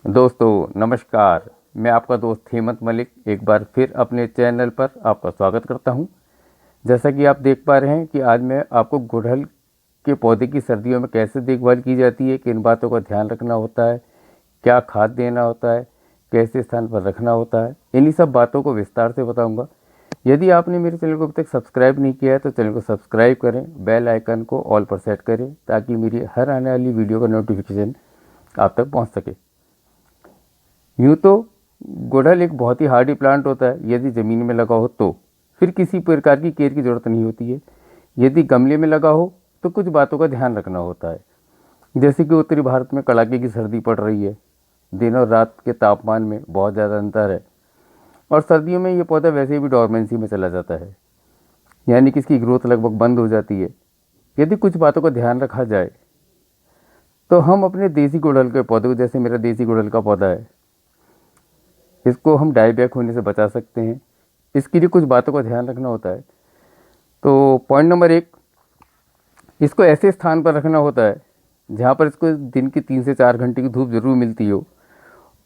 दोस्तों नमस्कार। मैं आपका दोस्त हेमंत मलिक एक बार फिर अपने चैनल पर आपका स्वागत करता हूं। जैसा कि आप देख पा रहे हैं कि आज मैं आपको गुड़हल के पौधे की सर्दियों में कैसे देखभाल की जाती है, किन बातों का ध्यान रखना होता है, क्या खाद देना होता है, कैसे स्थान पर रखना होता है, इन्हीं सब बातों को विस्तार से बताऊँगा। यदि आपने मेरे चैनल को अभी तक सब्सक्राइब नहीं किया है तो चैनल को सब्सक्राइब करें, बेल आइकन को ऑल पर सेट करें ताकि मेरी हर आने वाली वीडियो का नोटिफिकेशन आप तक पहुंच सके। यूँ तो गुड़हल एक बहुत ही हार्डी प्लांट होता है। यदि ज़मीन में लगा हो तो फिर किसी प्रकार की केयर की ज़रूरत नहीं होती है। यदि गमले में लगा हो तो कुछ बातों का ध्यान रखना होता है, जैसे कि उत्तरी भारत में कड़ाके की सर्दी पड़ रही है, दिन और रात के तापमान में बहुत ज़्यादा अंतर है और सर्दियों में ये पौधा वैसे भी डॉर्मेंसी में चला जाता है, यानी कि इसकी ग्रोथ लगभग बंद हो जाती है। यदि कुछ बातों का ध्यान रखा जाए तो हम अपने देसी गुड़हल के पौधे को, जैसे मेरा देसी गुड़हल का पौधा है, इसको हम डाईबैक होने से बचा सकते हैं। इसके लिए कुछ बातों का ध्यान रखना होता है। तो पॉइंट नंबर 1, इसको ऐसे स्थान पर रखना होता है जहाँ पर इसको दिन की 3 से 4 घंटे की धूप जरूर मिलती हो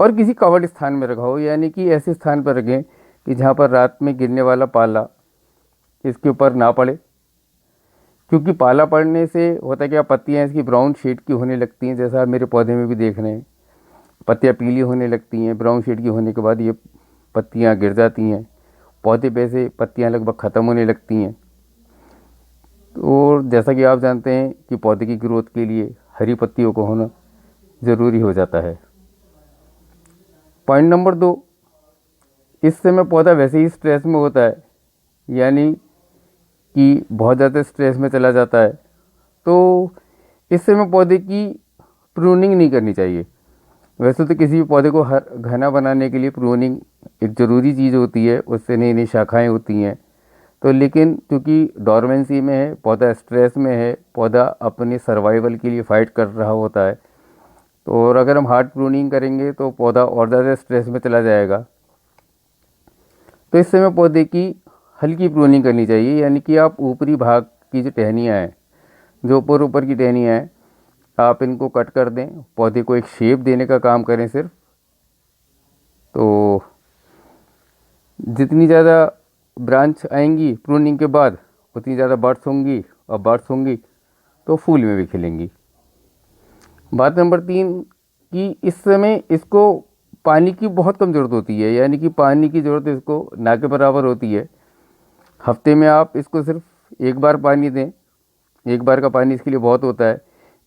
और किसी कवर्ड स्थान में रखा हो, यानी कि ऐसे स्थान पर रखें कि जहाँ पर रात में गिरने वाला पाला इसके ऊपर ना पड़े, क्योंकि पाला पड़ने से होता है क्या, पत्तियाँ इसकी ब्राउन शेड की होने लगती हैं। जैसा आप मेरे पौधे में भी देख रहे हैं, पत्तियाँ पीली होने लगती हैं। ब्राउन शेड की होने के बाद ये पत्तियाँ गिर जाती हैं, पौधे पे से पत्तियाँ लगभग ख़त्म होने लगती हैं। और जैसा कि आप जानते हैं कि पौधे की ग्रोथ के लिए हरी पत्तियों को होना ज़रूरी हो जाता है। पॉइंट नंबर 2, इस समय पौधा वैसे ही स्ट्रेस में होता है, यानी कि बहुत ज़्यादा स्ट्रेस में चला जाता है, तो इस समय पौधे की प्रूनिंग नहीं करनी चाहिए। वैसे तो किसी भी पौधे को हर घना बनाने के लिए प्रूनिंग एक ज़रूरी चीज़ होती है, उससे नई नई शाखाएँ होती हैं। तो लेकिन क्योंकि डॉर्मेंसी में है, पौधा स्ट्रेस में है, पौधा अपने सर्वाइवल के लिए फाइट कर रहा होता है, तो और अगर हम हार्ड प्रूनिंग करेंगे तो पौधा और ज़्यादा स्ट्रेस में चला जाएगा। तो इस समय पौधे की हल्की प्रूनिंग करनी चाहिए, यानी कि आप ऊपरी भाग की जो टहनियाँ हैं, जो ऊपर ऊपर की टहनियाँ हैं, आप इनको कट कर दें, पौधे को एक शेप देने का काम करें सिर्फ। तो जितनी ज़्यादा ब्रांच आएंगी प्रूनिंग के बाद उतनी ज़्यादा बर्ड्स होंगी, और बर्ड्स होंगी तो फूल में भी खिलेंगी। बात नंबर 3, कि इस समय इसको पानी की बहुत कम ज़रूरत होती है, यानी कि पानी की ज़रूरत इसको ना के बराबर होती है। हफ्ते में आप इसको सिर्फ एक बार पानी दें, एक बार का पानी इसके लिए बहुत होता है।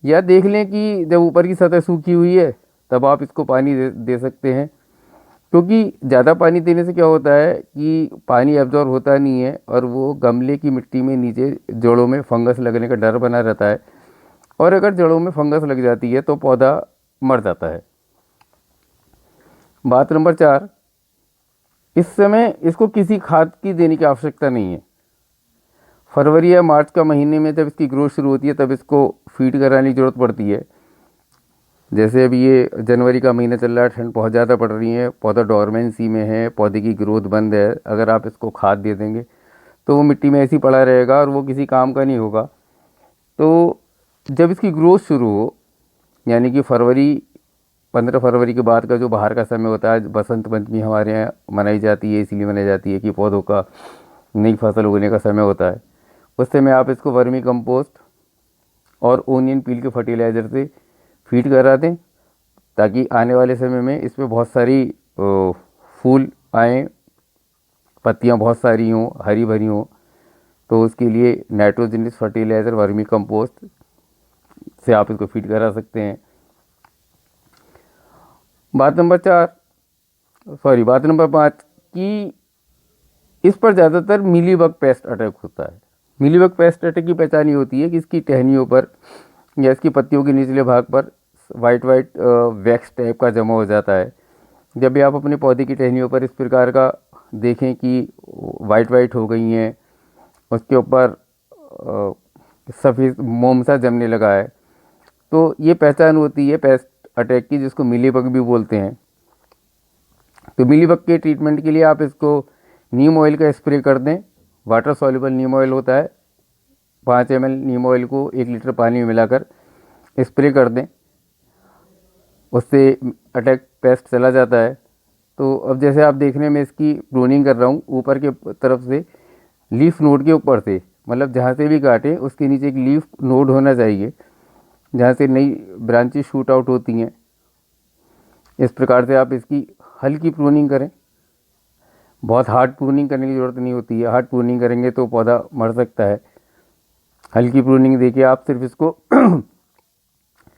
या देख लें कि जब ऊपर की सतह सूखी हुई है तब आप इसको पानी दे सकते हैं, क्योंकि ज़्यादा पानी देने से क्या होता है कि पानी एब्जॉर्ब होता नहीं है और वो गमले की मिट्टी में नीचे जड़ों में फंगस लगने का डर बना रहता है, और अगर जड़ों में फंगस लग जाती है तो पौधा मर जाता है। बात नंबर 4, इस समय इसको किसी खाद की देने की आवश्यकता नहीं है। फरवरी या मार्च का महीने में जब इसकी ग्रोथ शुरू होती है तब इसको फीड कराने की ज़रूरत पड़ती है। जैसे अभी ये जनवरी का महीना चल रहा है, ठंड बहुत ज़्यादा पड़ रही है, पौधा डॉर्मेंसी में है, पौधे की ग्रोथ बंद है। अगर आप इसको खाद दे देंगे तो वो मिट्टी में ऐसे ही पड़ा रहेगा और वो किसी काम का नहीं होगा। तो जब इसकी ग्रोथ शुरू हो, यानी कि 15 फरवरी के बाद का जो बाहर का समय होता है, बसंत पंचमी हमारे यहाँ मनाई जाती है, इसीलिए मनाई जाती है कि पौधों का नई फसल उगने का समय होता है। उस समय आप इसको वर्मी कंपोस्ट और ओनियन पील के फर्टिलाइज़र से फीड करा दें, ताकि आने वाले समय में इसमें बहुत सारी फूल आएँ, पत्तियाँ बहुत सारी हों, हरी भरी हों। तो उसके लिए नाइट्रोजनस फर्टिलाइज़र वर्मी कंपोस्ट से आप इसको फीड करा सकते हैं। बात नंबर 5, कि इस पर ज़्यादातर मिलीबग पेस्ट अटैक होता है। मिलीबग पेस्ट अटैक की पहचान ये होती है कि इसकी टहनियों पर या इसकी पत्तियों के निचले भाग पर वाइट वाइट वैक्स टाइप का जमा हो जाता है। जब भी आप अपने पौधे की टहनियों पर इस प्रकार का देखें कि वाइट वाइट हो गई हैं, उसके ऊपर सफ़ेद मोम सा जमने लगा है, तो ये पहचान होती है पेस्ट अटैक की, जिसको मिलीबग भी बोलते हैं। तो मिलीबग के ट्रीटमेंट के लिए आप इसको नीम ऑयल का स्प्रे कर दें। वाटर सॉल्युबल नीम ऑयल होता है, 5 ml नीम ऑयल को 1 लीटर पानी में मिलाकर स्प्रे कर दें। उससे अटैक पेस्ट चला जाता है। तो अब जैसे आप देखने में इसकी प्रूनिंग कर रहा हूँ, ऊपर के तरफ से लीफ नोड के ऊपर से, मतलब जहाँ से भी काटें उसके नीचे एक लीफ नोड होना चाहिए जहाँ से नई ब्रांचेस शूट आउट होती हैं। इस प्रकार से आप इसकी हल्की प्रूनिंग करें। बहुत हार्ड प्रूनिंग करने की ज़रूरत नहीं होती है, हार्ड प्रूनिंग करेंगे तो पौधा मर सकता है। हल्की प्रूनिंग देखिए, आप सिर्फ इसको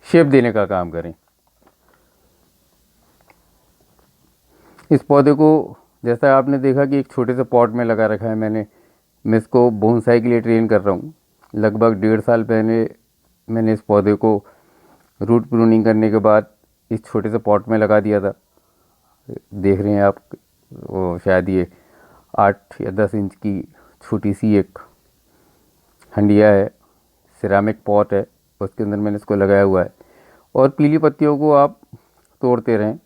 शेप देने का काम करें। इस पौधे को जैसा आपने देखा कि एक छोटे से पॉट में लगा रखा है मैं इसको बोनसाई के लिए ट्रेन कर रहा हूँ। लगभग 1.5 साल पहले मैंने इस पौधे को रूट प्रूनिंग करने के बाद इस छोटे से पॉट में लगा दिया था। देख रहे हैं आप, वो शायद ये 8 या 10 इंच की छोटी सी एक हंडिया है, सिरामिक पॉट है, उसके अंदर मैंने इसको लगाया हुआ है। और पीली पत्तियों को आप तोड़ते रहें।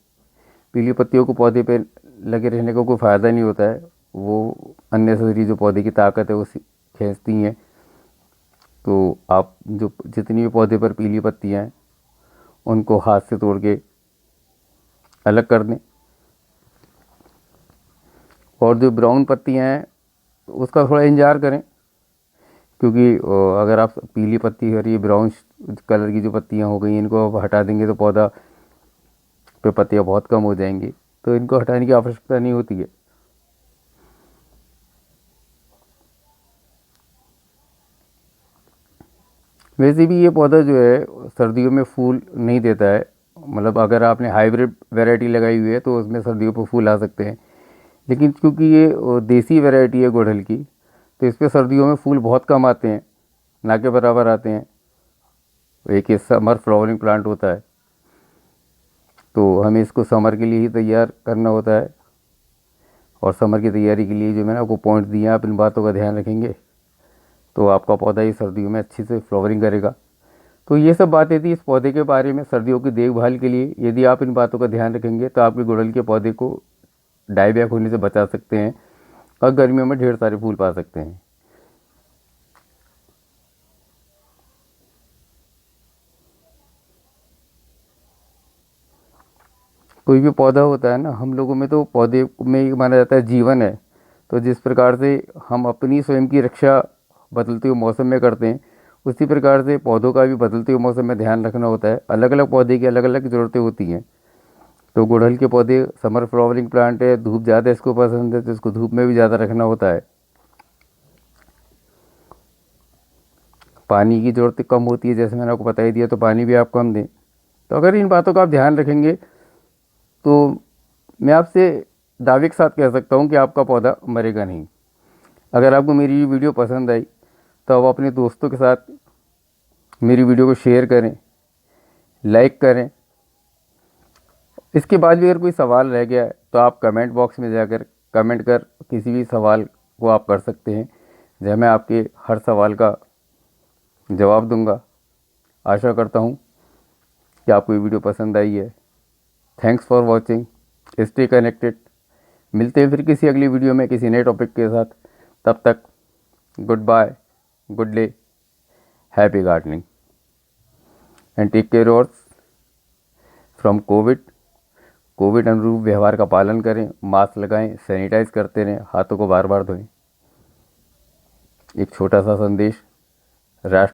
पीली पत्तियों को पौधे पे लगे रहने का कोई फ़ायदा नहीं होता है, वो अननेसेसरी जो पौधे की ताकत है वो खींचती हैं। तो आप जो जितनी भी पौधे पर पीली पत्तियाँ हैं उनको हाथ से तोड़ के अलग कर दें। और जो ब्राउन पत्तियाँ हैं उसका थोड़ा इंतज़ार करें, क्योंकि अगर आप पीली पत्ती और ये ब्राउन कलर की जो पत्तियाँ हो गई इनको आप हटा देंगे तो पौधा पे पत्तियाँ बहुत कम हो जाएंगी, तो इनको हटाने की आवश्यकता नहीं होती है। वैसे भी ये पौधा जो है सर्दियों में फूल नहीं देता है। मतलब अगर आपने हाइब्रिड वैरायटी लगाई हुई है तो उसमें सर्दियों पर फूल आ सकते हैं, लेकिन क्योंकि ये देसी वैरायटी है गुड़हल की, तो इस पर सर्दियों में फूल बहुत कम आते हैं, ना के बराबर आते हैं। एक समर फ्लावरिंग प्लांट होता है, तो हमें इसको समर के लिए ही तैयार करना होता है। और समर की तैयारी के लिए जो मैंने आपको पॉइंट दिए हैं, आप इन बातों का ध्यान रखेंगे तो आपका पौधा ही सर्दियों में अच्छी से फ्लावरिंग करेगा। तो ये सब बातें थी इस पौधे के बारे में सर्दियों की देखभाल के लिए। यदि आप इन बातों का ध्यान रखेंगे तो आपके गुड़हल के पौधे को डाईबैक होने से बचा सकते हैं और गर्मियों में ढेर सारे फूल पा सकते हैं। कोई भी पौधा होता है ना, हम लोगों में तो पौधे में ही माना जाता है जीवन है। तो जिस प्रकार से हम अपनी स्वयं की रक्षा बदलते हुए मौसम में करते हैं, उसी प्रकार से पौधों का भी बदलते हुए मौसम में ध्यान रखना होता है। अलग अलग पौधे की अलग अलग ज़रूरतें होती हैं। तो गुड़हल के पौधे समर फ्लावरिंग प्लांट है, धूप ज़्यादा इसको पसंद है तो इसको धूप में भी ज़्यादा रखना होता है। पानी की ज़रूरत कम होती है, जैसे मैंने आपको बता ही दिया, तो पानी भी आप कम दें। तो अगर इन बातों का आप ध्यान रखेंगे तो मैं आपसे दावे के साथ कह सकता हूँ कि आपका पौधा मरेगा नहीं। अगर आपको मेरी ये वीडियो पसंद आई तो आप अपने दोस्तों के साथ मेरी वीडियो को शेयर करें, लाइक करें। इसके बाद भी अगर कोई सवाल रह गया है तो आप कमेंट बॉक्स में जाकर कमेंट कर किसी भी सवाल को आप कर सकते हैं, जहाँ मैं आपके हर सवाल का जवाब दूंगा। आशा करता हूँ कि आपको ये वीडियो पसंद आई है। Thanks for watching, stay connected. मिलते हैं फिर किसी अगली वीडियो में किसी नए टॉपिक के साथ। तब तक goodbye, good day, happy gardening and take care yours from Covid अनुरूप व्यवहार का पालन करें, मास्क लगाएं, सैनिटाइज करते रहें, हाथों को बार बार धोएं। एक छोटा सा संदेश राष्ट्र